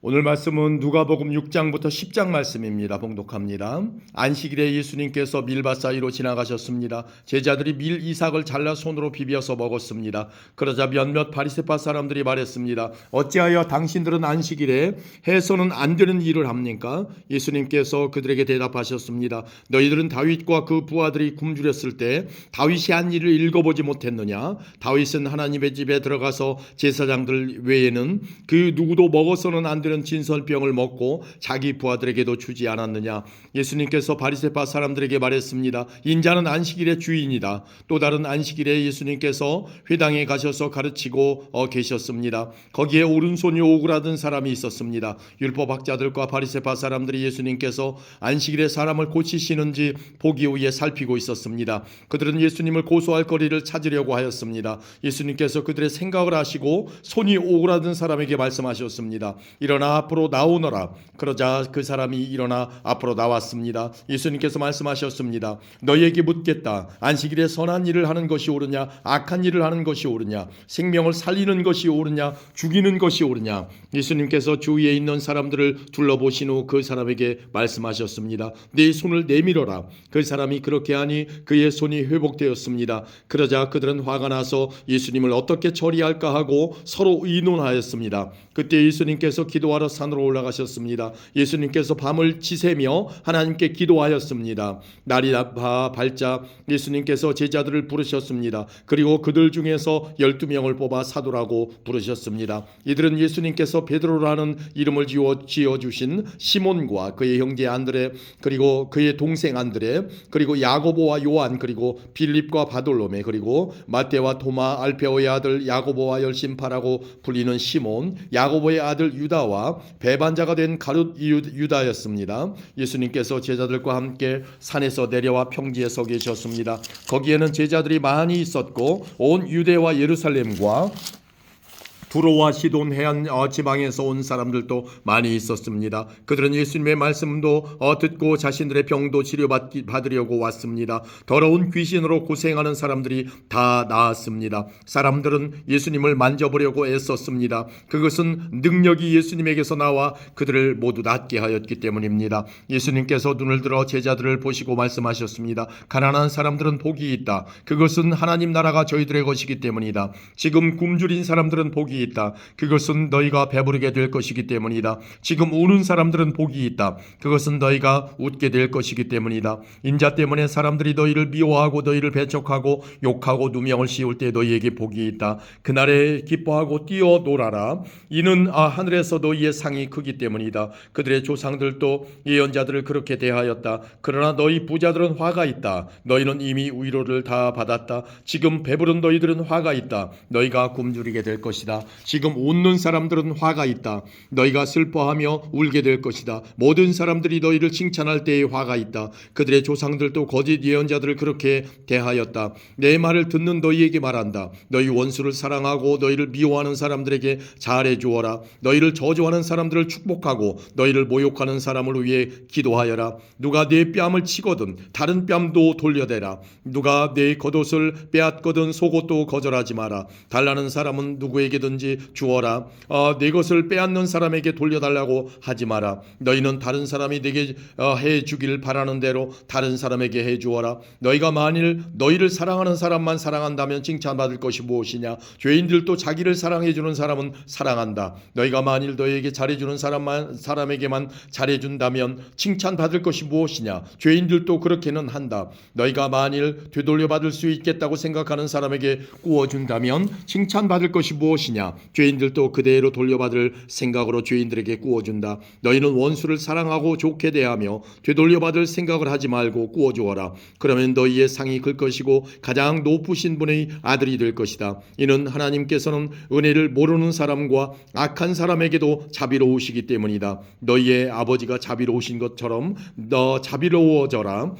오늘 말씀은 누가복음 6장부터 10장 말씀입니다. 봉독합니다. 안식일에 예수님께서 밀밭 사이로 지나가셨습니다. 제자들이 밀 이삭을 잘라 손으로 비벼서 먹었습니다. 그러자 몇몇 바리새파 사람들이 말했습니다. 어찌하여 당신들은 안식일에 해서는 안 되는 일을 합니까? 예수님께서 그들에게 대답하셨습니다. 너희들은 다윗과 그 부하들이 굶주렸을 때 다윗이 한 일을 읽어보지 못했느냐? 다윗은 하나님의 집에 들어가서 제사장들 외에는 그 누구도 먹어서는 안 되는 진설병을 먹고 자기 부하들에게도 주지 않았느냐. 예수님께서 바리새파 사람들에게 말했습니다. 인자는 안식일의 주인이다. 또 다른 안식일에 예수님께서 회당에 가셔서 가르치고 계셨습니다. 거기에 오른손이 오그라든 사람이 있었습니다. 율법학자들과 바리새파 사람들이 예수님께서 안식일에 사람을 고치시는지 보기 위해 살피고 있었습니다. 그들은 예수님을 고소할 거리를 찾으려고 하였습니다. 예수님께서 그들의 생각을 아시고 손이 오그라든 사람에게 말씀하셨습니다. 일어나 앞으로 나오너라. 그러자 그 사람이 일어나 앞으로 나왔습니다. 예수님께서 말씀하셨습니다. 너희에게 묻겠다. 안식일에 선한 일을 하는 것이 옳으냐 악한 일을 하는 것이 옳으냐 생명을 살리는 것이 옳으냐 죽이는 것이 옳으냐. 예수님께서 주위에 있는 사람들을 둘러보신 후 그 사람에게 말씀하셨습니다. 네 손을 내밀어라. 그 사람이 그렇게 하니 그의 손이 회복되었습니다. 그러자 그들은 화가 나서 예수님을 어떻게 처리할까 하고 서로 의논하였습니다. 그때 예수님께서 기도하러 산으로 올라가셨습니다. 예수님께서 밤을 지새며 하나님께 기도하였습니다. 날이 밝자 예수님께서 제자들을 부르셨습니다. 그리고 그들 중에서 12명을 뽑아 사도라고 부르셨습니다. 이들은 예수님께서 베드로라는 이름을 지어주신 시몬과 그의 형제 안드레 그리고 그의 동생 안드레 그리고 야고보와 요한 그리고 빌립과 바돌로메 그리고 마태와 도마 알페오의 아들 야고보와 열심파라고 불리는 시몬 야고보의 아들 유다와 배반자가 된 가룟 유다였습니다. 예수님께서 제자들과 함께 산에서 내려와 평지에 서 계셨습니다. 거기에는 제자들이 많이 있었고 온 유대와 예루살렘과 두로와 시돈 해안 지방에서 온 사람들도 많이 있었습니다. 그들은 예수님의 말씀도 듣고 자신들의 병도 치료받으려고 왔습니다. 더러운 귀신으로 고생하는 사람들이 다 나았습니다. 사람들은 예수님을 만져보려고 애썼습니다. 그것은 능력이 예수님에게서 나와 그들을 모두 낫게 하였기 때문입니다. 예수님께서 눈을 들어 제자들을 보시고 말씀하셨습니다. 가난한 사람들은 복이 있다. 그것은 하나님 나라가 저희들의 것이기 때문이다. 지금 굶주린 사람들은 복이 있다. 그것은 너희가 배부르게 될 것이기 때문이다. 지금 우는 사람들은 복이 있다. 그것은 너희가 웃게 될 것이기 때문이다. 인자 때문에 사람들이 너희를 미워하고 너희를 배척하고 욕하고 누명을 씌울 때 너희에게 복이 있다. 그날에 기뻐하고 뛰어 놀아라. 이는 하늘에서 너희의 상이 크기 때문이다. 그들의 조상들도 예언자들을 그렇게 대하였다. 그러나 너희 부자들은 화가 있다. 너희는 이미 위로를 다 받았다. 지금 배부른 너희들은 화가 있다. 너희가 굶주리게 될 것이다. 지금 웃는 사람들은 화가 있다. 너희가 슬퍼하며 울게 될 것이다. 모든 사람들이 너희를 칭찬할 때에 화가 있다. 그들의 조상들도 거짓 예언자들을 그렇게 대하였다. 내 말을 듣는 너희에게 말한다. 너희 원수를 사랑하고 너희를 미워하는 사람들에게 잘해 주어라. 너희를 저주하는 사람들을 축복하고 너희를 모욕하는 사람을 위해 기도하여라. 누가 내 뺨을 치거든 다른 뺨도 돌려대라. 누가 내 겉옷을 빼앗거든 속옷도 거절하지 마라. 달라는 사람은 누구에게든지 주어라. 내 것을 빼앗는 사람에게 돌려달라고 하지 마라. 너희는 다른 사람이 내게 해주길 바라는 대로 다른 사람에게 해주어라. 너희가 만일 너희를 사랑하는 사람만 사랑한다면 칭찬받을 것이 무엇이냐. 죄인들도 자기를 사랑해주는 사람은 사랑한다. 너희가 만일 너희에게 잘해주는 사람에게만 잘해준다면 칭찬받을 것이 무엇이냐. 죄인들도 그렇게는 한다. 너희가 만일 되돌려받을 수 있겠다고 생각하는 사람에게 구워준다면 칭찬받을 것이 무엇이냐. 죄인들도 그대로 돌려받을 생각으로 죄인들에게 구워준다. 너희는 원수를 사랑하고 좋게 대하며 되돌려받을 생각을 하지 말고 구워주어라. 그러면 너희의 상이 클 것이고 가장 높으신 분의 아들이 될 것이다. 이는 하나님께서는 은혜를 모르는 사람과 악한 사람에게도 자비로우시기 때문이다. 너희의 아버지가 자비로우신 것처럼 너 자비로워져라.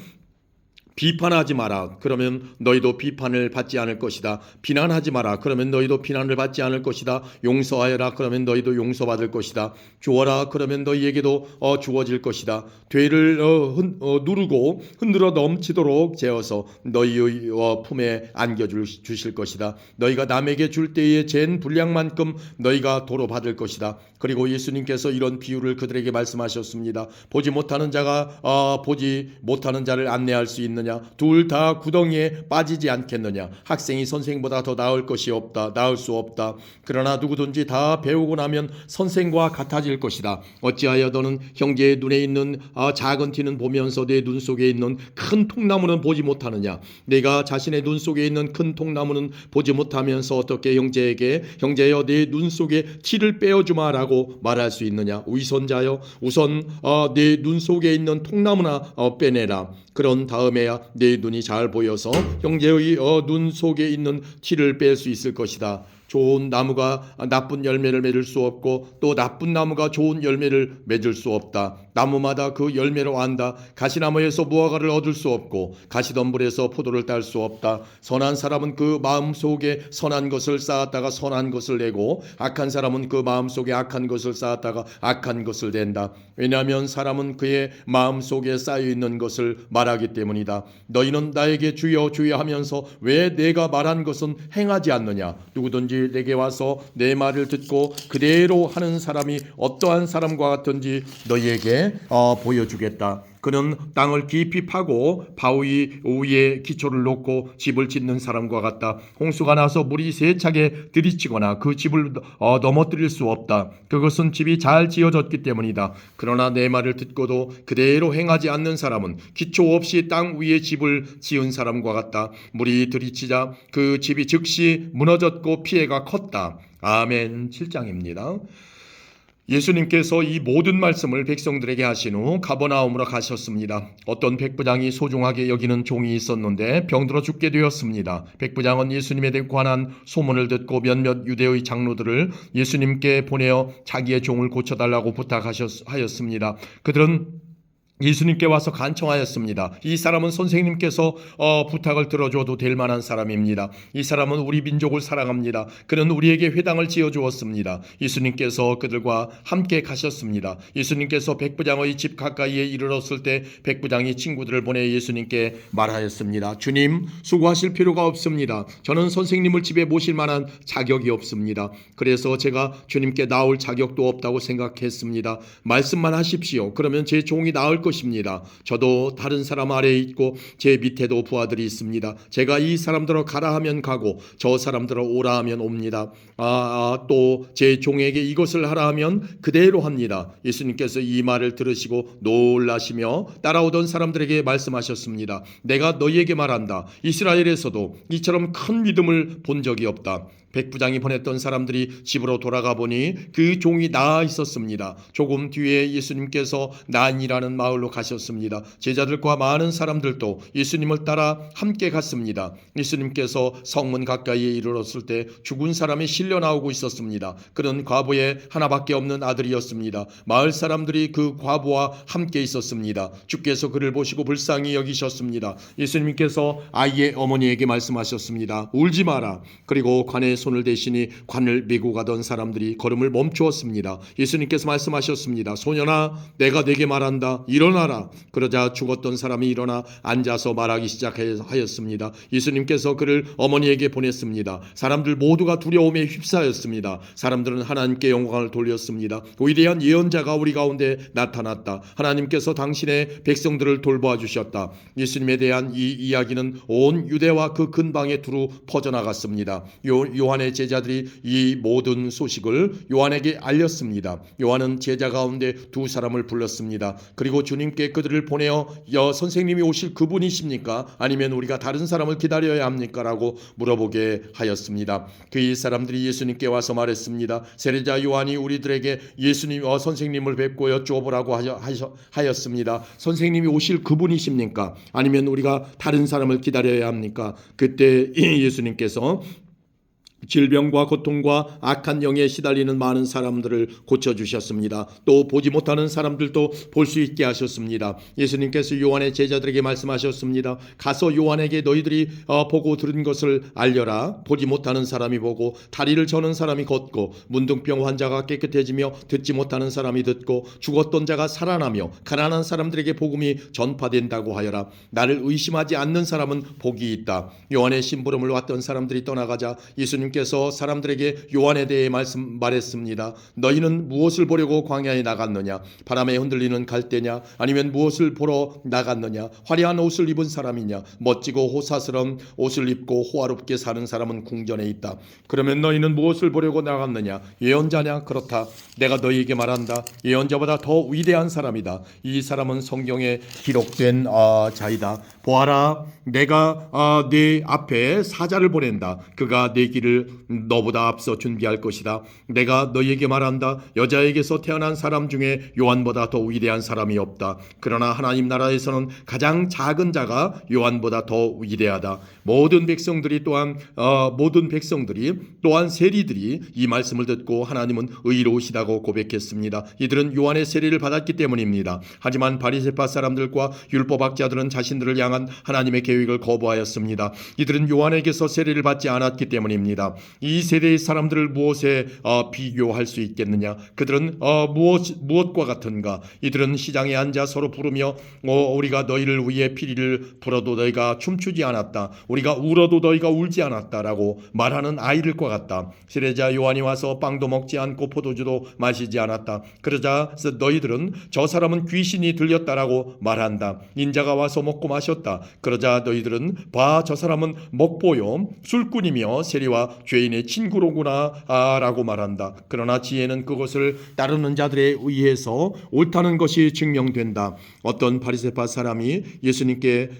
비판하지 마라. 그러면 너희도 비판을 받지 않을 것이다. 비난하지 마라. 그러면 너희도 비난을 받지 않을 것이다. 용서하여라. 그러면 너희도 용서받을 것이다. 주어라. 그러면 너희에게도 주어질 것이다. 되를 누르고 흔들어 넘치도록 재어서 너희의 품에 안겨 주실 것이다. 너희가 남에게 줄 때에 잰 분량만큼 너희가 도로 받을 것이다. 그리고 예수님께서 이런 비유를 그들에게 말씀하셨습니다. 보지 못하는 자가 보지 못하는 자를 안내할 수 있는 둘 다 구덩이에 빠지지 않겠느냐. 학생이 선생보다 더 나을 것이 없다. 나을 수 없다. 그러나 누구든지 다 배우고 나면 선생과 같아질 것이다. 어찌하여 너는 형제의 눈에 있는 작은 티는 보면서 내 눈 속에 있는 큰 통나무는 보지 못하느냐. 내가 자신의 눈 속에 있는 큰 통나무는 보지 못하면서 어떻게 형제에게 형제여 내 눈 속에 티를 빼어주마라고 말할 수 있느냐. 위선자여 우선 내 눈 속에 있는 통나무나 빼내라. 그런 다음에야 내 눈이 잘 보여서 형제의 눈 속에 있는 티를 뺄 수 있을 것이다. 좋은 나무가 나쁜 열매를 맺을 수 없고 또 나쁜 나무가 좋은 열매를 맺을 수 없다. 나무마다 그 열매로 안다. 가시나무에서 무화과를 얻을 수 없고 가시덤불에서 포도를 딸 수 없다. 선한 사람은 그 마음속에 선한 것을 쌓았다가 선한 것을 내고 악한 사람은 그 마음속에 악한 것을 쌓았다가 악한 것을 낸다. 왜냐하면 사람은 그의 마음속에 쌓여있는 것을 말하기 때문이다. 너희는 나에게 주여 주여 하면서 왜 내가 말한 것은 행하지 않느냐. 누구든지 내게 와서 내 말을 듣고 그대로 하는 사람이 어떠한 사람과 같은지 너희에게 보여주겠다. 그는 땅을 깊이 파고 바위 위에 기초를 놓고 집을 짓는 사람과 같다. 홍수가 나서 물이 세차게 들이치거나 그 집을 넘어뜨릴 수 없다. 그것은 집이 잘 지어졌기 때문이다. 그러나 내 말을 듣고도 그대로 행하지 않는 사람은 기초 없이 땅 위에 집을 지은 사람과 같다. 물이 들이치자 그 집이 즉시 무너졌고 피해가 컸다. 아멘. 7장입니다. 예수님께서 이 모든 말씀을 백성들에게 하신 후 가버나움으로 가셨습니다. 어떤 백부장이 소중하게 여기는 종이 있었는데 병들어 죽게 되었습니다. 백부장은 예수님에 관한 소문을 듣고 몇몇 유대의 장로들을 예수님께 보내어 자기의 종을 고쳐달라고 부탁하였습니다. 그들은 예수님께 와서 간청하였습니다. 이 사람은 선생님께서 부탁을 들어줘도 될 만한 사람입니다. 이 사람은 우리 민족을 사랑합니다. 그는 우리에게 회당을 지어주었습니다. 예수님께서 그들과 함께 가셨습니다. 예수님께서 백부장의 집 가까이에 이르렀을 때 백부장이 친구들을 보내 예수님께 말하였습니다. 주님, 수고하실 필요가 없습니다. 저는 선생님을 집에 모실 만한 자격이 없습니다. 그래서 제가 주님께 나올 자격도 없다고 생각했습니다. 말씀만 하십시오. 그러면 제 종이 나을 것입니다. 저도 다른 사람 아래에 있고 제 밑에도 부하들이 있습니다. 제가 이 사람들을 가라 하면 가고 저 사람들을 오라 하면 옵니다. 또 제 종에게 이것을 하라 하면 그대로 합니다. 예수님께서 이 말을 들으시고 놀라시며 따라오던 사람들에게 말씀하셨습니다. 내가 너희에게 말한다. 이스라엘에서도 이처럼 큰 믿음을 본 적이 없다. 백부장이 보냈던 사람들이 집으로 돌아가 보니 그 종이 나아 있었습니다. 조금 뒤에 예수님께서 난이라는 마을로 가셨습니다. 제자들과 많은 사람들도 예수님을 따라 함께 갔습니다. 예수님께서 성문 가까이에 이르렀을 때 죽은 사람이 실려 나오고 있었습니다. 그는 과부의 하나밖에 없는 아들이었습니다. 마을 사람들이 그 과부와 함께 있었습니다. 주께서 그를 보시고 불쌍히 여기셨습니다. 예수님께서 아이의 어머니에게 말씀하셨습니다. 울지 마라. 그리고 관에 손을 대시니 관을 메고 가던 사람들이 걸음을 멈추었습니다. 예수님께서 말씀하셨습니다. 소년아, 내가 네게 말한다. 일어나라. 그러자 죽었던 사람이 일어나 앉아서 말하기 시작하였습니다. 예수님께서 그를 어머니에게 보냈습니다. 사람들 모두가 두려움에 휩싸였습니다. 사람들은 하나님께 영광을 돌렸습니다. 위대한 예언자가 우리 가운데 나타났다. 하나님께서 당신의 백성들을 돌보아 주셨다. 예수님에 대한 이 이야기는 온 유대와 그 근방에 두루 퍼져나갔습니다. 요한의 제자들이 이 모든 소식을 요한에게 알렸습니다. 요한은 제자 가운데 두 사람을 불렀습니다. 그리고 주님께 그들을 보내어 선생님이 오실 그분이십니까? 아니면 우리가 다른 사람을 기다려야 합니까? 라고 물어보게 하였습니다. 그 사람들이 예수님께 와서 말했습니다. 세례자 요한이 우리들에게 예수님 선생님을 뵙고 여쭈어보라고 하였습니다. 선생님이 오실 그분이십니까? 아니면 우리가 다른 사람을 기다려야 합니까? 그때 예수님께서 질병과 고통과 악한 영에 시달리는 많은 사람들을 고쳐주셨습니다. 또 보지 못하는 사람들도 볼 수 있게 하셨습니다. 예수님께서 요한의 제자들에게 말씀하셨습니다. 가서 요한에게 너희들이 보고 들은 것을 알려라. 보지 못하는 사람이 보고 다리를 저는 사람이 걷고 문둥병 환자가 깨끗해지며 듣지 못하는 사람이 듣고 죽었던 자가 살아나며 가난한 사람들에게 복음이 전파된다고 하여라. 나를 의심하지 않는 사람은 복이 있다. 요한의 심부름을 왔던 사람들이 떠나가자 예수님께서 사람들에게 요한에 대해 말했습니다. 너희는 무엇을 보려고 광야에 나갔느냐? 바람에 흔들리는 갈대냐? 아니면 무엇을 보러 나갔느냐? 화려한 옷을 입은 사람이냐? 멋지고 호사스러운 옷을 입고 호화롭게 사는 사람은 궁전에 있다. 그러면 너희는 무엇을 보려고 나갔느냐? 예언자냐? 그렇다. 내가 너희에게 말한다. 예언자보다 더 위대한 사람이다. 이 사람은 성경에 기록된 자이다. 보아라, 내가 네 앞에 사자를 보낸다. 그가 네 길을 너보다 앞서 준비할 것이다. 내가 너희에게 말한다. 여자에게서 태어난 사람 중에 요한보다 더 위대한 사람이 없다. 그러나 하나님 나라에서는 가장 작은 자가 요한보다 더 위대하다. 모든 백성들이 또한 세리들이 이 말씀을 듣고 하나님은 의로우시다고 고백했습니다. 이들은 요한의 세례를 받았기 때문입니다. 하지만 바리새파 사람들과 율법학자들은 자신들을 향한 하나님의 계획을 거부하였습니다. 이들은 요한에게서 세례를 받지 않았기 때문입니다. 이 세대의 사람들을 무엇에 비교할 수 있겠느냐? 그들은 무엇과 같은가? 이들은 시장에 앉아 서로 부르며 우리가 너희를 위해 피리를 불어도 너희가 춤추지 않았다. 우리가 울어도 너희가 울지 않았다라고 말하는 아이들과 같다. 세례자 요한이 와서 빵도 먹지 않고 포도주도 마시지 않았다. 그러자 너희들은 저 사람은 귀신이 들렸다라고 말한다. 인자가 와서 먹고 마셨다. 그러자 너희들은 봐, 저 사람은 먹보요 술꾼이며 세리와 죄인의 친구로구나 라고 말한다. 그러나 지혜는 그것을 따르는 자들에 의해서 옳다는 것이 증명된다. 어떤 바리새파 사람이 예수님께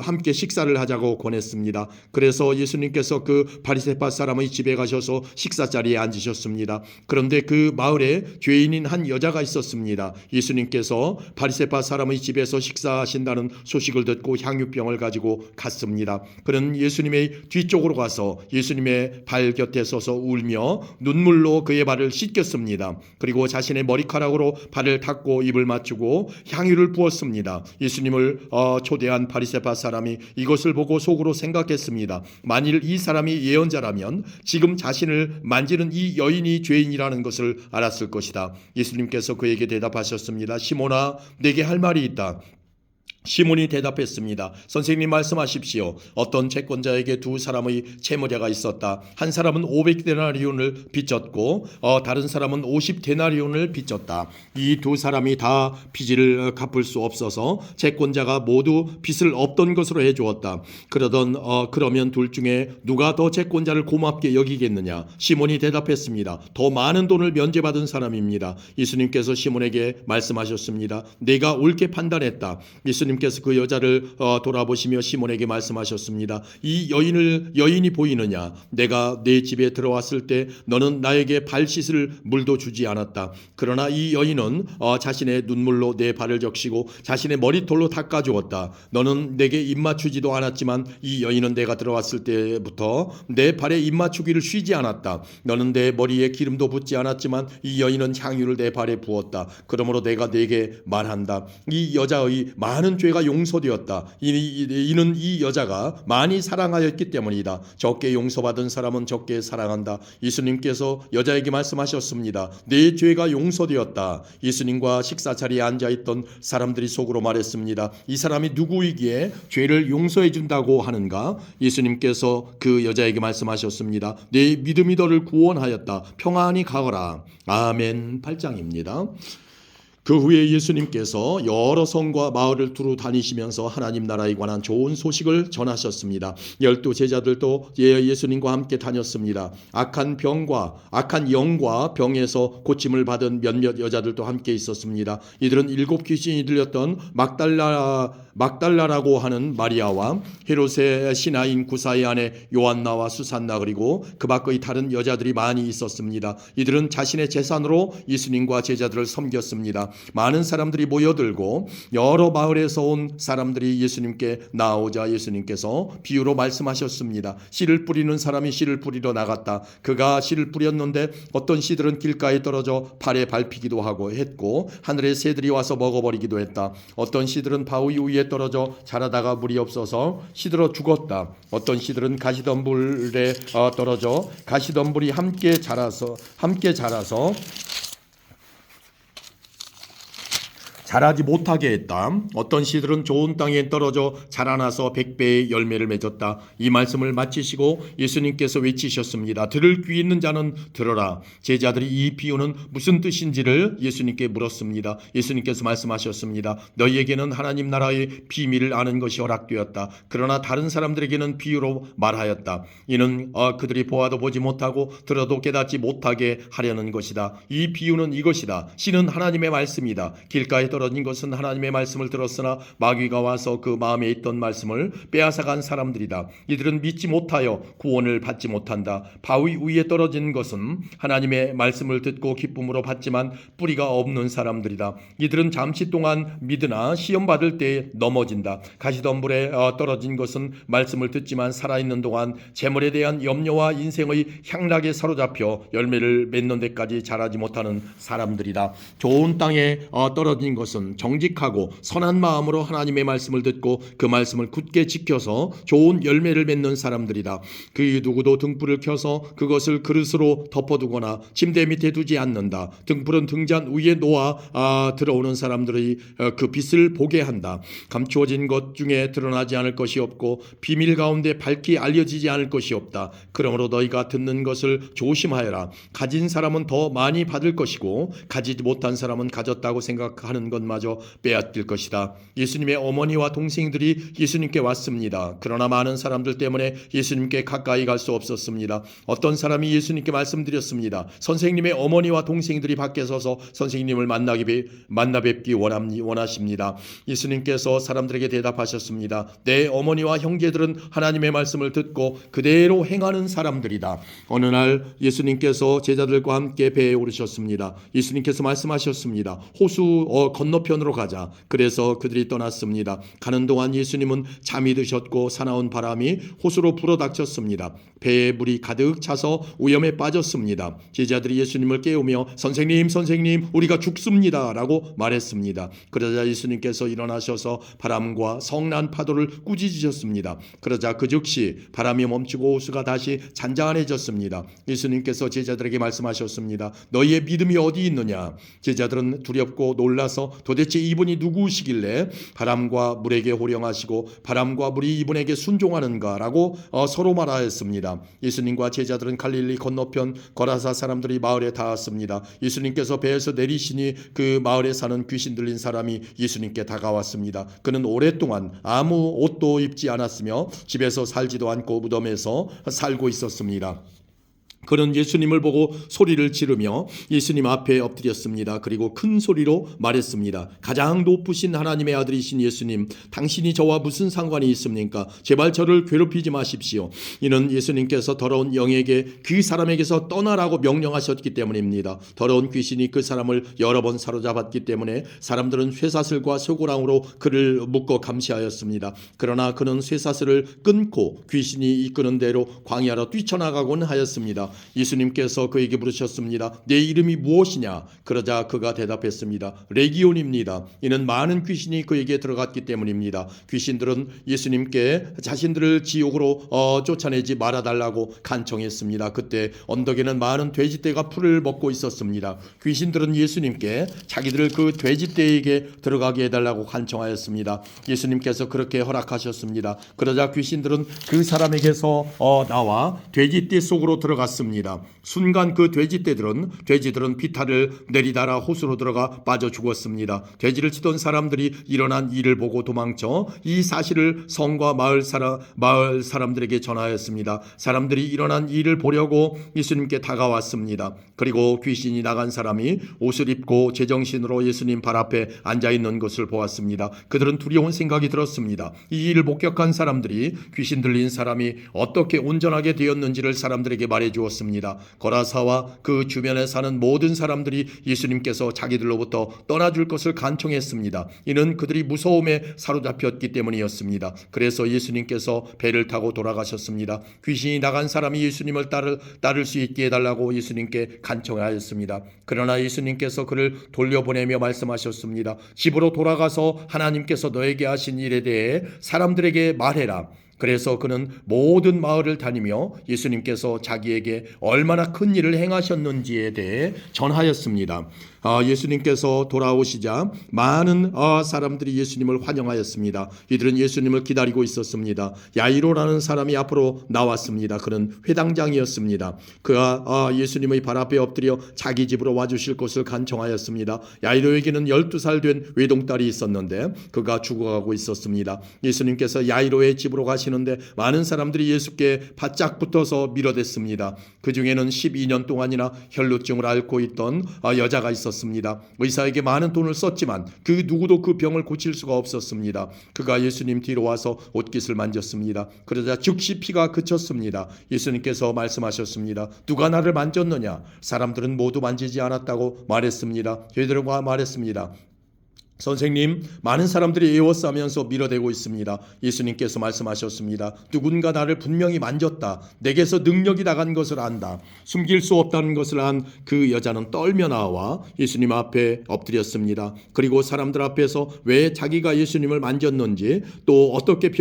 함께 식사를 하자고 권했습니다. 그래서 예수님께서 그 바리새파 사람의 집에 가셔서 식사 자리에 앉으셨습니다. 그런데 그 마을에 죄인인 한 여자가 있었습니다. 예수님께서 바리새파 사람의 집에서 식사하신다는 소식을 듣고 향유병을 가지고 갔습니다. 그는 예수님의 뒤쪽으로 가서 예수님의 발 곁에 서서 울며 눈물로 그의 발을 씻겼습니다. 그리고 자신의 머리카락으로 발을 닦고 입을 맞추고 향유를 부었습니다. 예수님을 초대한 바리새파 사람이 이것을 보고 속으로 생각했습니다. 만일 이 사람이 예언자라면 지금 자신을 만지는 이 여인이 죄인이라는 것을 알았을 것이다. 예수님께서 그에게 대답하셨습니다. 시몬아, 내게 할 말이 있다. 시몬이 대답했습니다. 선생님 말씀하십시오. 어떤 채권자에게 두 사람의 채무자가 있었다. 한 사람은 500데나리온을 빚졌고 다른 사람은 50데나리온을 빚졌다. 이 두 사람이 다 빚을 갚을 수 없어서 채권자가 모두 빚을 없던 것으로 해주었다. 그러면 둘 중에 누가 더 채권자를 고맙게 여기겠느냐? 시몬이 대답했습니다. 더 많은 돈을 면제받은 사람입니다. 예수님께서 시몬에게 말씀하셨습니다. 내가 옳게 판단했다. 예수님께서 그 여자를 돌아보시며 시몬에게 말씀하셨습니다. 이 여인이 보이느냐? 내가 내 집에 들어왔을 때 너는 나에게 발 씻을 물도 주지 않았다. 그러나 이 여인은 자신의 눈물로 내 발을 적시고 자신의 머리털로 닦아주었다. 너는 내게 입맞추지도 않았지만 이 여인은 내가 들어왔을 때부터 내 발에 입맞추기를 쉬지 않았다. 너는 내 머리에 기름도 붓지 않았지만 이 여인은 향유를 내 발에 부었다. 그러므로 내가 네게 말한다. 이 여자의 많은 죄가 용서되었다. 이는 이 여자가 많이 사랑하였기 때문이다. 적게 용서받은 사람은 적게 사랑한다. 예수님께서 여자에게 말씀하셨습니다. 내 죄가 용서되었다. 예수님과 식사 자리에 앉아있던 사람들이 속으로 말했습니다. 이 사람이 누구이기에 죄를 용서해 준다고 하는가? 예수님께서 그 여자에게 말씀하셨습니다. 내 믿음이 너를 구원하였다. 평안히 가거라. 아멘. 8장입니다. 그 후에 예수님께서 여러 성과 마을을 두루 다니시면서 하나님 나라에 관한 좋은 소식을 전하셨습니다. 12 제자들도 예수님과 함께 다녔습니다. 악한 영과 병에서 고침을 받은 몇몇 여자들도 함께 있었습니다. 이들은 7 귀신이 들렸던 막달라라고 하는 마리아와 헤롯의 신하인 구사의 아내 요한나와 수산나 그리고 그 밖의 다른 여자들이 많이 있었습니다. 이들은 자신의 재산으로 예수님과 제자들을 섬겼습니다. 많은 사람들이 모여들고 여러 마을에서 온 사람들이 예수님께 나오자 예수님께서 비유로 말씀하셨습니다. 씨를 뿌리는 사람이 씨를 뿌리러 나갔다. 그가 씨를 뿌렸는데 어떤 씨들은 길가에 떨어져 발에 밟히기도 하고 했고 하늘의 새들이 와서 먹어버리기도 했다. 어떤 씨들은 바위 위에 떨어져 자라다가 물이 없어서 시들어 죽었다. 어떤 씨들은 가시덤불에 떨어져 가시덤불이 함께 자라서 자라지 못하게 했다. 어떤 씨들은 좋은 땅에 떨어져 자라나서 100배의 열매를 맺었다. 이 말씀을 마치시고 예수님께서 외치셨습니다. 들을 귀 있는 자는 들어라. 제자들이 이 비유는 무슨 뜻인지를 예수님께 물었습니다. 예수님께서 말씀하셨습니다. 너희에게는 하나님 나라의 비밀을 아는 것이 허락되었다. 그러나 다른 사람들에게는 비유로 말하였다. 이는 그들이 보아도 보지 못하고 들어도 깨닫지 못하게 하려는 것이다. 이 비유는 이것이다. 씨는 하나님의 말씀이다. 길가에 떨어진 것은 하나님의 말씀을 들었으나 마귀가 와서 그 마음에 있던 말씀을 빼앗아간 사람들이다. 이들은 믿지 못하여 구원을 받지 못한다. 바위 위에 떨어진 것은 하나님의 말씀을 듣고 기쁨으로 받지만 뿌리가 없는 사람들이다. 이들은 잠시 동안 믿으나 시험 받을 때에 넘어진다. 가시덤불에 떨어진 것은 말씀을 듣지만 살아있는 동안 재물에 대한 염려와 인생의 향락에 사로잡혀 열매를 맺는 데까지 자라지 못하는 사람들이다. 좋은 땅에 떨어진 것은 정직하고 선한 마음으로 하나님의 말씀을 듣고 그 말씀을 굳게 지켜서 좋은 열매를 맺는 사람들이다. 그 누구도 등불을 켜서 그것을 그릇으로 덮어두거나 침대 밑에 두지 않는다. 등불은 등잔 위에 놓아 들어오는 사람들이 그 빛을 보게 한다. 감추어진 것 중에 드러나지 않을 것이 없고 비밀 가운데 밝히 알려지지 않을 것이 없다. 그러므로 너희가 듣는 것을 조심하여라. 가진 사람은 더 많이 받을 것이고 가지지 못한 사람은 가졌다고 생각하는 것마저 빼앗길 것이다. 예수님의 어머니와 동생들이 예수님께 왔습니다. 그러나 많은 사람들 때문에 예수님께 가까이 갈 수 없었습니다. 어떤 사람이 예수님께 말씀드렸습니다. 선생님의 어머니와 동생들이 밖에 서서 선생님을 만나 뵙기 원하십니다. 예수님께서 사람들에게 대답하셨습니다. 내 어머니와 형제들은 하나님의 말씀을 듣고 그대로 행하는 사람들이다. 어느 날 예수님께서 제자들과 함께 배에 오르셨습니다. 예수님께서 말씀하셨습니다. 호수 건너편으로 가자. 그래서 그들이 떠났습니다. 가는 동안 예수님은 잠이 드셨고 사나운 바람이 호수로 불어닥쳤습니다. 배에 물이 가득 차서 위험에 빠졌습니다. 제자들이 예수님을 깨우며 선생님 우리가 죽습니다 라고 말했습니다. 그러자 예수님께서 일어나셔서 바람과 성난 파도를 꾸짖으셨습니다. 그러자 그 즉시 바람이 멈추고 호수가 다시 잔잔해졌습니다. 예수님께서 제자들에게 말씀하셨습니다. 너희의 믿음이 어디 있느냐? 제자들은 두렵고 놀라서 도대체 이분이 누구시길래 바람과 물에게 호령하시고 바람과 물이 이분에게 순종하는가라고 서로 말하였습니다. 예수님과 제자들은 갈릴리 건너편 거라사 사람들이 마을에 닿았습니다. 예수님께서 배에서 내리시니 그 마을에 사는 귀신 들린 사람이 예수님께 다가왔습니다. 그는 오랫동안 아무 옷도 입지 않았으며 집에서 살지도 않고 무덤에서 살고 있었습니다. 그는 예수님을 보고 소리를 지르며 예수님 앞에 엎드렸습니다. 그리고 큰 소리로 말했습니다. 가장 높으신 하나님의 아들이신 예수님, 당신이 저와 무슨 상관이 있습니까? 제발 저를 괴롭히지 마십시오. 이는 예수님께서 더러운 영에게 그 사람에게서 떠나라고 명령하셨기 때문입니다. 더러운 귀신이 그 사람을 여러 번 사로잡았기 때문에 사람들은 쇠사슬과 쇠고랑으로 그를 묶어 감시하였습니다. 그러나 그는 쇠사슬을 끊고 귀신이 이끄는 대로 광야로 뛰쳐나가곤 하였습니다. 예수님께서 그에게 물으셨습니다. 내 이름이 무엇이냐? 그러자 그가 대답했습니다. 레기온입니다. 이는 많은 귀신이 그에게 들어갔기 때문입니다. 귀신들은 예수님께 자신들을 지옥으로 쫓아내지 말아달라고 간청했습니다. 그때 언덕에는 많은 돼지떼가 풀을 먹고 있었습니다. 귀신들은 예수님께 자기들을 그 돼지떼에게 들어가게 해달라고 간청하였습니다. 예수님께서 그렇게 허락하셨습니다. 그러자 귀신들은 그 사람에게서 나와 돼지떼 속으로 들어갔습니다. 순간 그 돼지들은 비탈을 내리달아 호수로 들어가 빠져 죽었습니다. 돼지를 치던 사람들이 일어난 일을 보고 도망쳐 이 사실을 성과 마을 사람들에게 전하였습니다. 사람들이 일어난 일을 보려고 예수님께 다가왔습니다. 그리고 귀신이 나간 사람이 옷을 입고 제정신으로 예수님 발 앞에 앉아 있는 것을 보았습니다. 그들은 두려운 생각이 들었습니다. 이 일을 목격한 사람들이 귀신 들린 사람이 어떻게 온전하게 되었는지를 사람들에게 말해 주었습니다. 두었습니다. 거라사와 그 주변에 사는 모든 사람들이 예수님께서 자기들로부터 떠나줄 것을 간청했습니다. 이는 그들이 무서움에 사로잡혔기 때문이었습니다. 그래서 예수님께서 배를 타고 돌아가셨습니다. 귀신이 나간 사람이 예수님을 따를 수 있게 해달라고 예수님께 간청하였습니다. 그러나 예수님께서 그를 돌려보내며 말씀하셨습니다. 집으로 돌아가서 하나님께서 너에게 하신 일에 대해 사람들에게 말해라. 그래서 그는 모든 마을을 다니며 예수님께서 자기에게 얼마나 큰 일을 행하셨는지에 대해 전하였습니다. 예수님께서 돌아오시자 많은 사람들이 예수님을 환영하였습니다. 이들은 예수님을 기다리고 있었습니다. 야이로라는 사람이 앞으로 나왔습니다. 그는 회당장이었습니다. 그가 예수님의 발 앞에 엎드려 자기 집으로 와주실 것을 간청하였습니다. 야이로에게는 12살 된 외동딸이 있었는데 그가 죽어가고 있었습니다. 예수님께서 야이로의 집으로 가시는데 많은 사람들이 예수께 바짝 붙어서 밀어댔습니다. 그 중에는 12년 동안이나 혈루증을 앓고 있던 여자가 있었습니다. 의사에게 많은 돈을 썼지만 그 누구도 그 병을 고칠 수가 없었습니다. 그가 예수님 뒤로 와서 옷깃을 만졌습니다. 그러자 즉시 피가 그쳤습니다. 예수님께서 말씀하셨습니다. 누가 나를 만졌느냐? 사람들은 모두 만지지 않았다고 말했습니다. 베드로가 말했습니다. 선생님, 많은 사람들이 에워싸면서 밀어대고 있습니다. 예수님께서 말씀하셨습니다. 누군가 나를 분명히 만졌다. 내게서 능력이 나간 것을 안다. 숨길 수 없다는 것을 안 그 여자는 떨며 나와 예수님 앞에 엎드렸습니다. 그리고 사람들 앞에서 왜 자기가 예수님을 만졌는지 또 어떻게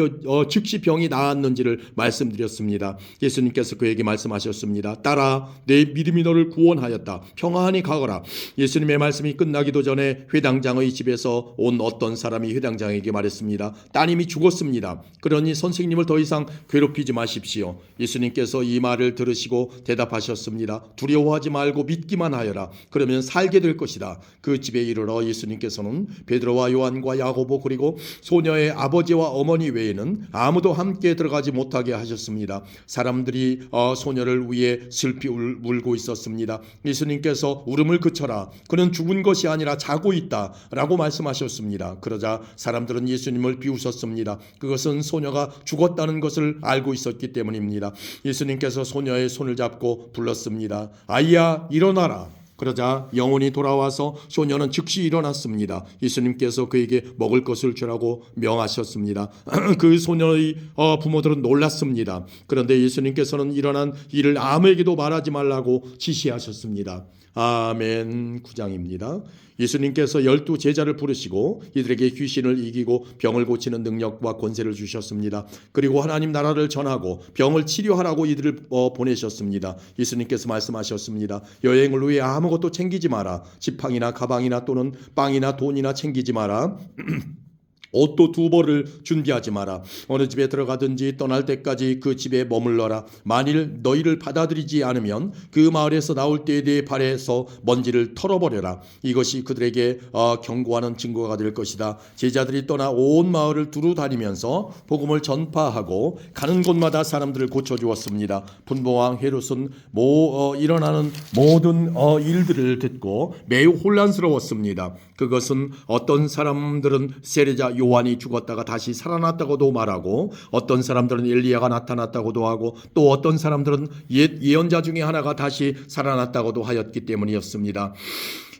즉시 병이 나았는지를 말씀드렸습니다. 예수님께서 그에게 말씀하셨습니다. 딸아, 내 믿음이 너를 구원하였다. 평안히 가거라. 예수님의 말씀이 끝나기도 전에 회당장의 집에서 온 어떤 사람이 회당장에게 말했습니다. 따님이 죽었습니다. 그러니 선생님을 더 이상 괴롭히지 마십시오. 예수님께서 이 말을 들으시고 대답하셨습니다. 두려워하지 말고 믿기만 하여라. 그러면 살게 될 것이다. 그 집에 이르러 예수님께서는 베드로와 요한과 야고보 그리고 소녀의 아버지와 어머니 외에는 아무도 함께 들어가지 못하게 하셨습니다. 사람들이 소녀를 위해 슬피 울고 있었습니다. 예수님께서 울음을 그쳐라. 그는 죽은 것이 아니라 자고 있다 라고 말씀하셨습니다. 그러자 사람들은 예수님을 비웃었습니다. 그것은 소녀가 죽었다는 것을 알고 있었기 때문입니다. 예수님께서 소녀의 손을 잡고 불렀습니다. 아이야, 일어나라. 그러자 영혼이 돌아와서 소녀는 즉시 일어났습니다. 예수님께서 그에게 먹을 것을 주라고 명하셨습니다. 그 소녀의 부모들은 놀랐습니다. 그런데 예수님께서는 일어난 일을 아무에게도 말하지 말라고 지시하셨습니다. 아멘. 9장입니다. 예수님께서 12 제자를 부르시고 이들에게 귀신을 이기고 병을 고치는 능력과 권세를 주셨습니다. 그리고 하나님 나라를 전하고 병을 치료하라고 이들을 보내셨습니다. 예수님께서 말씀하셨습니다. 여행을 위해 아무것도 챙기지 마라. 지팡이나 가방이나 또는 빵이나 돈이나 챙기지 마라. 옷도 2벌을 준비하지 마라. 어느 집에 들어가든지 떠날 때까지 그 집에 머물러라. 만일 너희를 받아들이지 않으면 그 마을에서 나올 때에 네 발에서 먼지를 털어버려라. 이것이 그들에게 경고하는 증거가 될 것이다. 제자들이 떠나 온 마을을 두루 다니면서 복음을 전파하고 가는 곳마다 사람들을 고쳐주었습니다. 분봉왕 헤롯은 일어나는 모든 일들을 듣고 매우 혼란스러웠습니다. 그것은 어떤 사람들은 세례자 요한이 죽었다가 다시 살아났다고도 말하고 어떤 사람들은 엘리야가 나타났다고도 하고 또 어떤 사람들은 예언자 중에 하나가 다시 살아났다고도 하였기 때문이었습니다.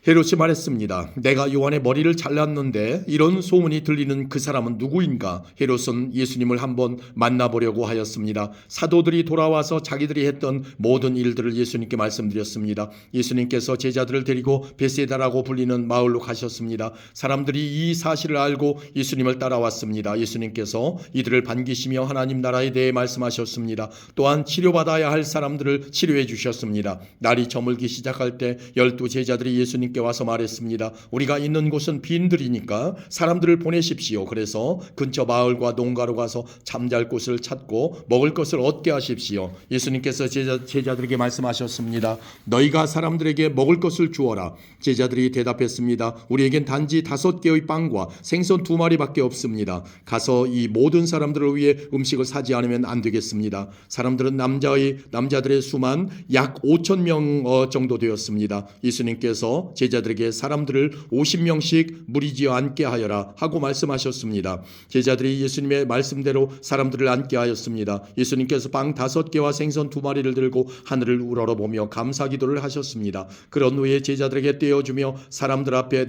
헤롯이 말했습니다. 내가 요한의 머리를 잘랐는데 이런 소문이 들리는 그 사람은 누구인가? 헤롯은 예수님을 한번 만나보려고 하였습니다. 사도들이 돌아와서 자기들이 했던 모든 일들을 예수님께 말씀드렸습니다. 예수님께서 제자들을 데리고 베세다라고 불리는 마을로 가셨습니다. 사람들이 이 사실을 알고 예수님을 따라왔습니다. 예수님께서 이들을 반기시며 하나님 나라에 대해 말씀하셨습니다. 또한 치료받아야 할 사람들을 치료해 주셨습니다. 날이 저물기 시작할 때 12 제자들이 예수님께 와서 말했습니다. 우리가 있는 곳은 빈들이니까 사람들을 보내십시오. 그래서 근처 마을과 농가로 가서 잠잘 곳을 찾고 먹을 것을 얻게 하십시오. 예수님께서 제자들에게 말씀하셨습니다. 너희가 사람들에게 먹을 것을 주어라. 제자들이 대답했습니다. 우리에겐 단지 5개의 빵과 생선 2마리밖에 없습니다. 가서 이 모든 사람들을 위해 음식을 사지 않으면 안 되겠습니다. 사람들은 남자들의 수만 약 5,000명 정도 되었습니다. 예수님께서 제자들에게 사람들을 50명씩 무리지어 앉게 하여라 하고 말씀하셨습니다. 제자들이 예수님의 말씀대로 사람들을 앉게 하였습니다. 예수님께서 빵 5개와 생선 2마리를 들고 하늘을 우러러보며 감사기도를 하셨습니다. 그런 후에 제자들에게 떼어주며 사람들 앞에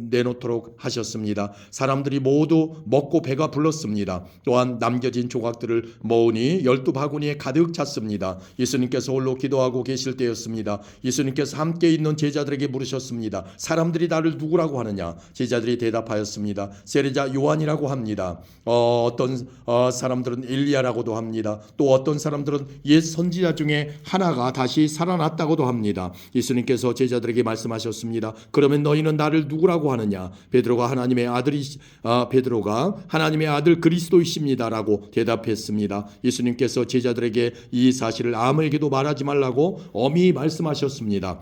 내놓도록 하셨습니다. 사람들이 모두 먹고 배가 불렀습니다. 또한 남겨진 조각들을 모으니 12바구니에 가득 찼습니다. 예수님께서 홀로 기도하고 계실 때였습니다. 예수님께서 함께 있는 제자들에게 물으셨습니다. 사람들이 나를 누구라고 하느냐? 제자들이 대답하였습니다. 세례자 요한이라고 합니다. 어떤 사람들은 엘리야라고도 합니다. 또 어떤 사람들은 옛 선지자 중에 하나가 다시 살아났다고도 합니다. 예수님께서 제자들에게 말씀하셨습니다. 그러면 너희는 나를 누구라고 하느냐? 베드로가 하나님의 아들 그리스도이십니다라고 대답했습니다. 예수님께서 제자들에게 이 사실을 아무에게도 말하지 말라고 엄히 말씀하셨습니다.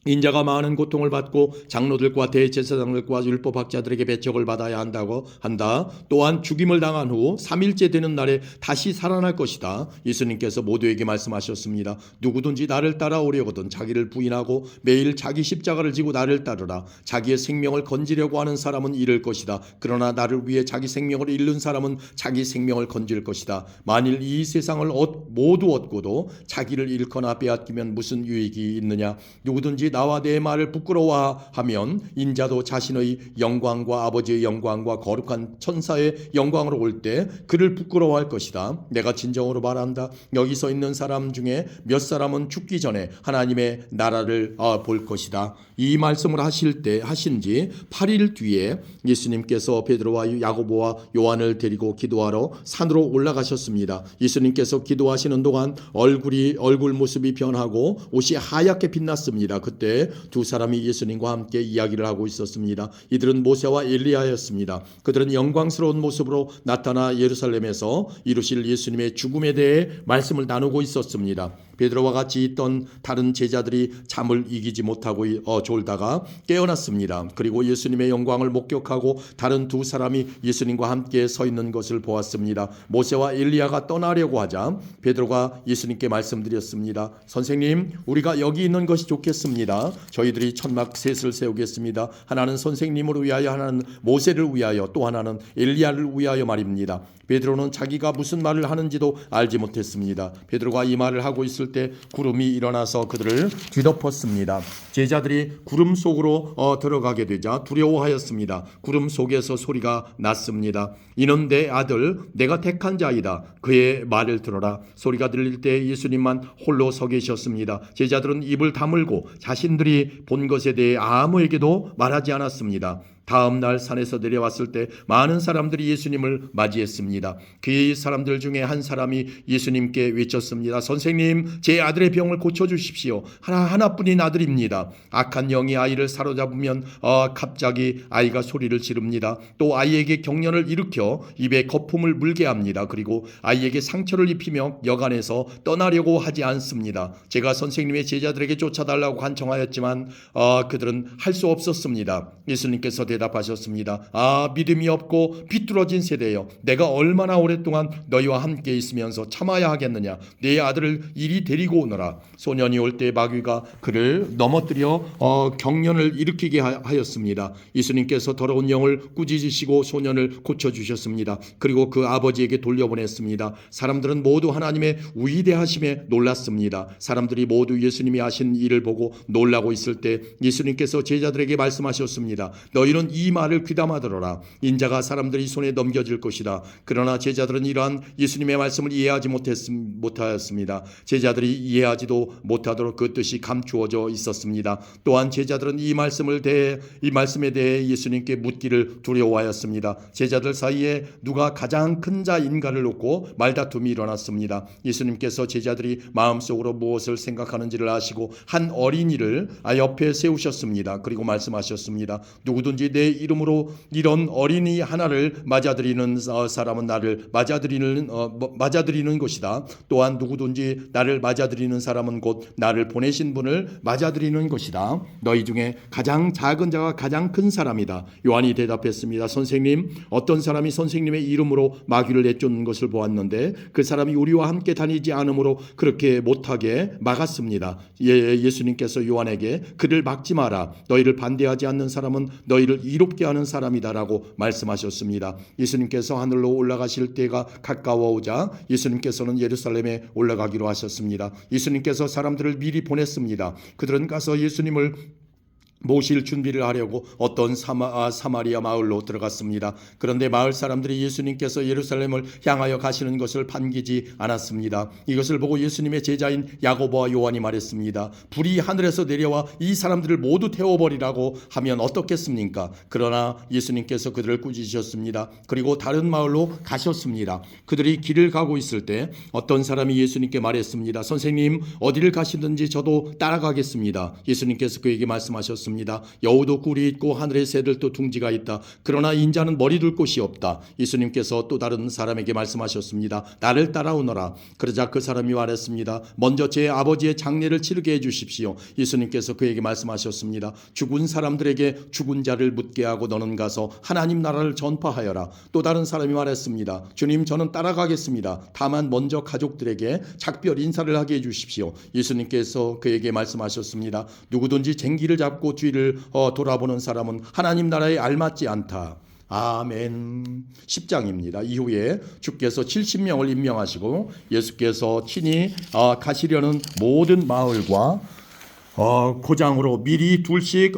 인자가 많은 고통을 받고 장로들과 대제사장들과 율법학자들에게 배척을 받아야 한다. 또한 죽임을 당한 후 3일째 되는 날에 다시 살아날 것이다. 예수님께서 모두에게 말씀하셨습니다. 누구든지 나를 따라오려거든 자기를 부인하고 매일 자기 십자가를 지고 나를 따르라. 자기의 생명을 건지려고 하는 사람은 잃을 것이다. 그러나 나를 위해 자기 생명을 잃는 사람은 자기 생명을 건질 것이다. 만일 이 세상을 모두 얻고도 자기를 잃거나 빼앗기면 무슨 유익이 있느냐? 누구든지 나와 내 말을 부끄러워하면 인자도 자신의 영광과 아버지의 영광과 거룩한 천사의 영광으로 올 때 그를 부끄러워할 것이다. 내가 진정으로 말한다. 여기 서 있는 사람 중에 몇 사람은 죽기 전에 하나님의 나라를 볼 것이다. 이 말씀을 하신 지 8일 뒤에 예수님께서 베드로와 야고보와 요한을 데리고 기도하러 산으로 올라가셨습니다. 예수님께서 기도하시는 동안 얼굴 모습이 변하고 옷이 하얗게 빛났습니다. 그때 두 사람이 예수님과 함께 이야기를 하고 있었습니다. 이들은 모세와 엘리야였습니다. 그들은 영광스러운 모습으로 나타나 예루살렘에서 이루실 예수님의 죽음에 대해 말씀을 나누고 있었습니다. 베드로와 같이 있던 다른 제자들이 잠을 이기지 못하고 졸다가 깨어났습니다. 그리고 예수님의 영광을 목격하고 다른 두 사람이 예수님과 함께 서 있는 것을 보았습니다. 모세와 엘리야가 떠나려고 하자 베드로가 예수님께 말씀드렸습니다. 선생님, 우리가 여기 있는 것이 좋겠습니다. 저희들이 천막 셋을 세우겠습니다. 하나는 선생님을 위하여, 하나는 모세를 위하여, 또 하나는 엘리야를 위하여 말입니다. 베드로는 자기가 무슨 말을 하는지도 알지 못했습니다. 베드로가 이 말을 하고 있을 때 구름이 일어나서 그들을 뒤덮었습니다. 제자들이 구름 속으로 들어가게 되자 두려워하였습니다. 구름 속에서 소리가 났습니다. 이는 내 아들, 내가 택한 자이다. 그의 말을 들어라. 소리가 들릴 때 예수님만 홀로 서 계셨습니다. 제자들은 입을 다물고 자신들이 본 것에 대해 아무에게도 말하지 않았습니다. 다음 날 산에서 내려왔을 때 많은 사람들이 예수님을 맞이했습니다. 그 사람들 중에 한 사람이 예수님께 외쳤습니다. 선생님, 제 아들의 병을 고쳐주십시오. 하나뿐인 아들입니다. 악한 영이 아이를 사로잡으면 갑자기 아이가 소리를 지릅니다. 또 아이에게 경련을 일으켜 입에 거품을 물게 합니다. 그리고 아이에게 상처를 입히며 여간에서 떠나려고 하지 않습니다. 제가 선생님의 제자들에게 쫓아달라고 간청하였지만 그들은 할 수 없었습니다. 예수님께서 대답하셨습니다. 믿음이 없고 비뚤어진 세대여, 내가 얼마나 오랫동안 너희와 함께 있으면서 참아야 하겠느냐? 내 아들을 이리 데리고 오너라. 소년이 올 때 마귀가 그를 넘어뜨려 경련을 일으키게 하였습니다. 예수님께서 더러운 영을 꾸짖으시고 소년을 고쳐주셨습니다. 그리고 그 아버지에게 돌려보냈습니다. 사람들은 모두 하나님의 위대하심에 놀랐습니다. 사람들이 모두 예수님이 하신 일을 보고 놀라고 있을 때 예수님께서 제자들에게 말씀하셨습니다. 너희는 이 말을 귀담아 들어라. 인자가 사람들이 손에 넘겨질 것이다. 그러나 제자들은 이러한 예수님의 말씀을 이해하지 못하였습니다. 제자들이 이해하지도 못하도록 그 뜻이 감추어져 있었습니다. 또한 제자들은 이 말씀에 대해 예수님께 묻기를 두려워하였습니다. 제자들 사이에 누가 가장 큰 자인가를 놓고 말다툼이 일어났습니다. 예수님께서 제자들이 마음속으로 무엇을 생각하는지를 아시고 한 어린이를 옆에 세우셨습니다. 그리고 말씀하셨습니다. 누구든지 내 이름으로 이런 어린이 하나를 맞아들이는 사람은 나를 맞아들이는 것이다. 또한 누구든지 나를 맞아들이는 사람은 곧 나를 보내신 분을 맞아들이는 것이다. 너희 중에 가장 작은 자가 가장 큰 사람이다. 요한이 대답했습니다. 선생님, 어떤 사람이 선생님의 이름으로 마귀를 내쫓는 것을 보았는데 그 사람이 우리와 함께 다니지 않으므로 그렇게 못하게 막았습니다. 예수님께서 요한에게 그를 막지 마라. 너희를 반대하지 않는 사람은 너희를 이롭게 하는 사람이다라고 말씀하셨습니다. 예수님께서 하늘로 올라가실 때가 가까워오자 예수님께서는 예루살렘에 올라가기로 하셨습니다. 예수님께서 사람들을 미리 보냈습니다. 그들은 가서 예수님을 모실 준비를 하려고 어떤 사마리아 마을로 들어갔습니다. 그런데 마을 사람들이 예수님께서 예루살렘을 향하여 가시는 것을 반기지 않았습니다. 이것을 보고 예수님의 제자인 야고보와 요한이 말했습니다. 불이 하늘에서 내려와 이 사람들을 모두 태워버리라고 하면 어떻겠습니까? 그러나 예수님께서 그들을 꾸짖으셨습니다. 그리고 다른 마을로 가셨습니다. 그들이 길을 가고 있을 때 어떤 사람이 예수님께 말했습니다. 선생님, 어디를 가시든지 저도 따라가겠습니다. 예수님께서 그에게 말씀하셨습니다. 여우도 꿀이 있고 하늘의 새들도 둥지가 있다. 그러나 인자는 머리 둘 곳이 없다. 예수님께서 또 다른 사람에게 말씀하셨습니다. 나를 따라오너라. 그러자 그 사람이 말했습니다. 먼저 제 아버지의 장례를 치르게 해주십시오. 예수님께서 그에게 말씀하셨습니다. 죽은 사람들에게 죽은 자를 묻게 하고 너는 가서 하나님 나라를 전파하여라. 또 다른 사람이 말했습니다. 주님, 저는 따라가겠습니다. 다만 먼저 가족들에게 작별 인사를 하게 해주십시오. 예수님께서 그에게 말씀하셨습니다. 누구든지 쟁기를 잡고 뒤를 돌아보는 사람은 하나님 나라에 알맞지 않다. 아멘. 10장입니다. 이후에 주께서 70명을 임명하시고 예수께서 친히 가시려는 모든 마을과 고장으로 미리 둘씩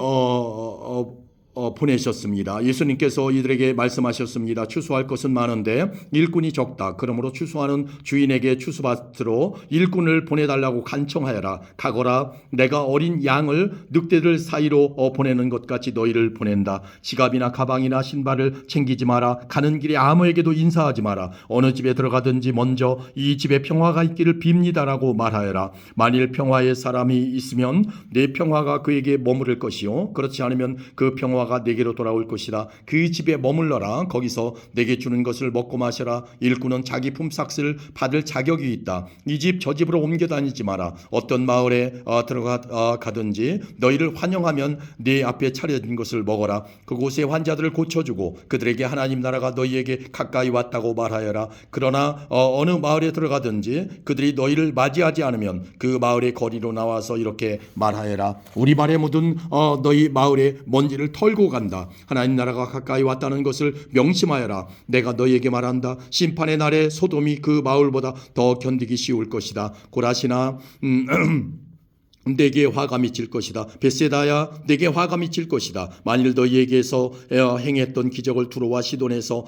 보내셨습니다. 예수님께서 이들에게 말씀하셨습니다. 추수할 것은 많은데 일꾼이 적다. 그러므로 추수하는 주인에게 추수밭으로 일꾼을 보내달라고 간청하여라. 가거라. 내가 어린 양을 늑대들 사이로 보내는 것 같이 너희를 보낸다. 지갑이나 가방이나 신발을 챙기지 마라. 가는 길에 아무에게도 인사하지 마라. 어느 집에 들어가든지 먼저 이 집에 평화가 있기를 빕니다라고 말하여라. 만일 평화의 사람이 있으면 내 평화가 그에게 머무를 것이요, 그렇지 않으면 그 평화가 내게로 돌아올 것이다. 그 집에 머물러라. 거기서 내게 주는 것을 먹고 마셔라. 일꾼은 자기 품삯을 받을 자격이 있다. 이 집 저 집으로 옮겨 다니지 마라. 어떤 마을에 가든지 너희를 환영하면 네 앞에 차려진 것을 먹어라. 그곳의 환자들을 고쳐주고 그들에게 하나님 나라가 너희에게 가까이 왔다고 말하여라. 그러나 어느 마을에 들어가든지 그들이 너희를 맞이하지 않으면 그 마을의 거리로 나와서 이렇게 말하여라. 우리 발에 묻은 너희 마을의 먼지를 털고 간다. 하나님 나라가 가까이 왔다는 것을 명심하여라. 내가 너희에게 말한다. 심판의 날에 소돔이 그 마을보다 더 견디기 쉬울 것이다. 고라시나 내게 화가 미칠 것이다. 벳세다야, 내게 화가 미칠 것이다. 만일 너희에게서 행했던 기적을 두로와 시돈에서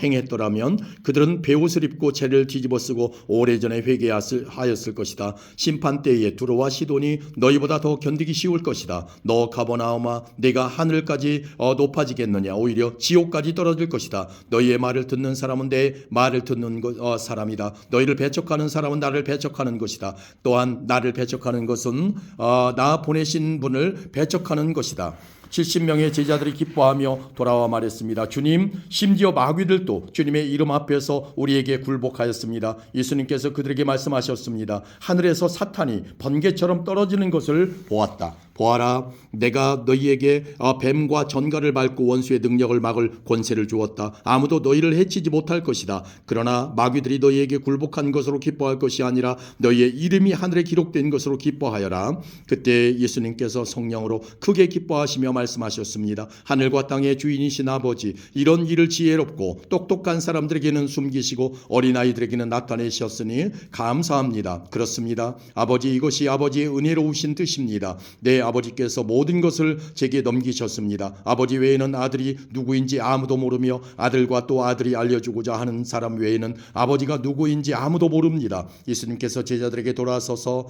행했더라면 그들은 베옷을 입고 채를 뒤집어 쓰고 오래전에 회개하였을 것이다. 심판 때에 두로와 시돈이 너희보다 더 견디기 쉬울 것이다. 너 가버나움아, 내가 하늘까지 높아지겠느냐? 오히려 지옥까지 떨어질 것이다. 너희의 말을 듣는 사람은 내 말을 듣는 사람이다. 너희를 배척하는 사람은 나를 배척하는 것이다. 또한 나를 배척하는 것은 나 보내신 분을 배척하는 것이다. 70명의 제자들이 기뻐하며 돌아와 말했습니다. 주님, 심지어 마귀들도 주님의 이름 앞에서 우리에게 굴복하였습니다. 예수님께서 그들에게 말씀하셨습니다. 하늘에서 사탄이 번개처럼 떨어지는 것을 보았다. 보아라, 내가 너희에게 뱀과 전갈을 밟고 원수의 능력을 막을 권세를 주었다. 아무도 너희를 해치지 못할 것이다. 그러나 마귀들이 너희에게 굴복한 것으로 기뻐할 것이 아니라 너희의 이름이 하늘에 기록된 것으로 기뻐하여라. 그때 예수님께서 성령으로 크게 기뻐하시며 말씀하셨습니다. 하늘과 땅의 주인이신 아버지, 이런 일을 지혜롭고 똑똑한 사람들에게는 숨기시고 어린아이들에게는 나타내셨으니 감사합니다. 그렇습니다. 아버지, 이것이 아버지의 은혜로우신 뜻입니다. 내 아버지께서 모든 것을 제게 넘기셨습니다. 아버지 외에는 아들이 누구인지 아무도 모르며 아들과 또 아들이 알려주고자 하는 사람 외에는 아버지가 누구인지 아무도 모릅니다. 예수님께서 제자들에게 돌아서서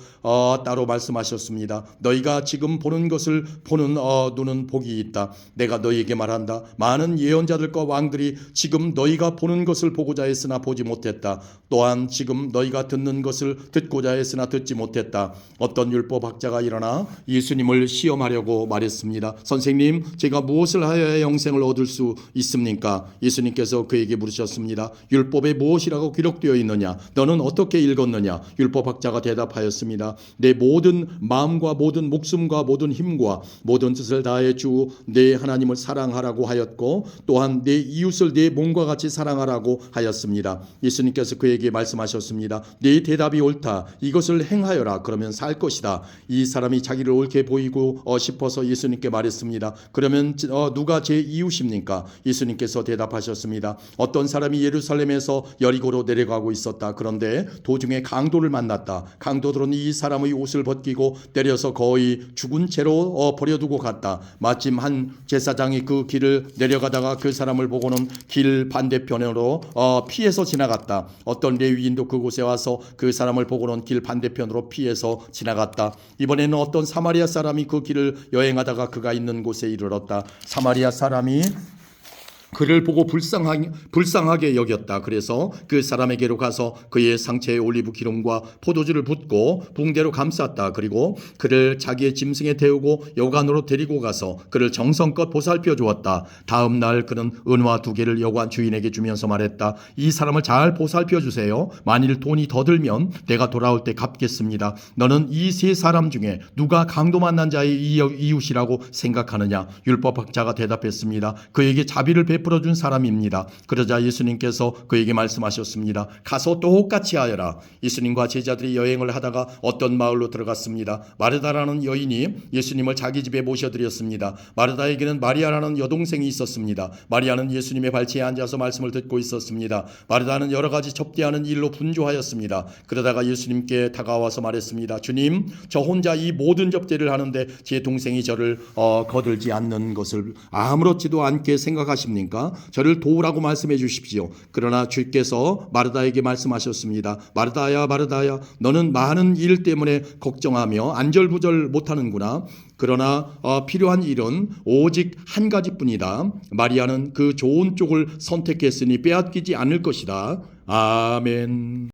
따로 말씀하셨습니다. 너희가 지금 보는 것을 보는 눈은 복이 있다. 내가 너희에게 말한다. 많은 예언자들과 왕들이 지금 너희가 보는 것을 보고자 했으나 보지 못했다. 또한 지금 너희가 듣는 것을 듣고자 했으나 듣지 못했다. 어떤 율법학자가 일어나 예수님 예수님을 시험하려고 말했습니다. 선생님, 제가 무엇을 하여야 영생을 얻을 수 있습니까? 예수님께서 그에게 물으셨습니다. 율법에 무엇이라고 기록되어 있느냐? 너는 어떻게 읽었느냐? 율법학자가 대답하였습니다. 내 모든 마음과 모든 목숨과 모든 힘과 모든 뜻을 다해 주 내 하나님을 사랑하라고 하였고 또한 내 이웃을 내 몸과 같이 사랑하라고 하였습니다. 예수님께서 그에게 말씀하셨습니다. 네 대답이 옳다. 이것을 행하여라. 그러면 살 것이다. 이 사람이 자기를 옳게 보이고 싶어서 예수님께 말했습니다. 그러면 누가 제 이웃입니까? 예수님께서 대답하셨습니다. 어떤 사람이 예루살렘에서 여리고로 내려가고 있었다. 그런데 도중에 강도를 만났다. 강도들은 이 사람의 옷을 벗기고 때려서 거의 죽은 채로 버려두고 갔다. 마침 한 제사장이 그 길을 내려가다가 그 사람을 보고는 길 반대편으로 피해서 지나갔다. 어떤 레위인도 그곳에 와서 그 사람을 보고는 길 반대편으로 피해서 지나갔다. 이번에는 어떤 사마리아 사람이 그 길을 여행하다가 그가 있는 곳에 이르렀다. 사마리아 사람이 그를 보고 불쌍하게 여겼다. 그래서 그 사람에게로 가서 그의 상체에 올리브 기름과 포도주를 붓고 붕대로 감쌌다. 그리고 그를 자기의 짐승에 태우고 여관으로 데리고 가서 그를 정성껏 보살펴 주었다. 다음 날 그는 은화 2개를 여관 주인에게 주면서 말했다. 이 사람을 잘 보살펴 주세요. 만일 돈이 더 들면 내가 돌아올 때 갚겠습니다. 너는 이 3사람 중에 누가 강도 만난 자의 이웃이라고 생각하느냐? 율법학자가 대답했습니다. 그에게 자비를 베풀어준 사람입니다. 그러자 예수님께서 그에게 말씀하셨습니다. 가서 똑같이 하여라. 예수님과 제자들이 여행을 하다가 어떤 마을로 들어갔습니다. 마르다라는 여인이 예수님을 자기 집에 모셔드렸습니다. 마르다에게는 마리아라는 여동생이 있었습니다. 마리아는 예수님의 발치에 앉아서 말씀을 듣고 있었습니다. 마르다는 여러 가지 접대하는 일로 분주하였습니다. 그러다가 예수님께 다가와서 말했습니다. 주님, 저 혼자 이 모든 접대를 하는데 제 동생이 저를 거들지 않는 것을 아무렇지도 않게 생각하십니까? 저를 도우라고 말씀해 주십시오. 그러나 주께서 마르다에게 말씀하셨습니다. 마르다야, 마르다야, 너는 많은 일 때문에 걱정하며 안절부절 못하는구나. 그러나 필요한 일은 오직 한 가지뿐이다. 마리아는 그 좋은 쪽을 선택했으니 빼앗기지 않을 것이다. 아멘.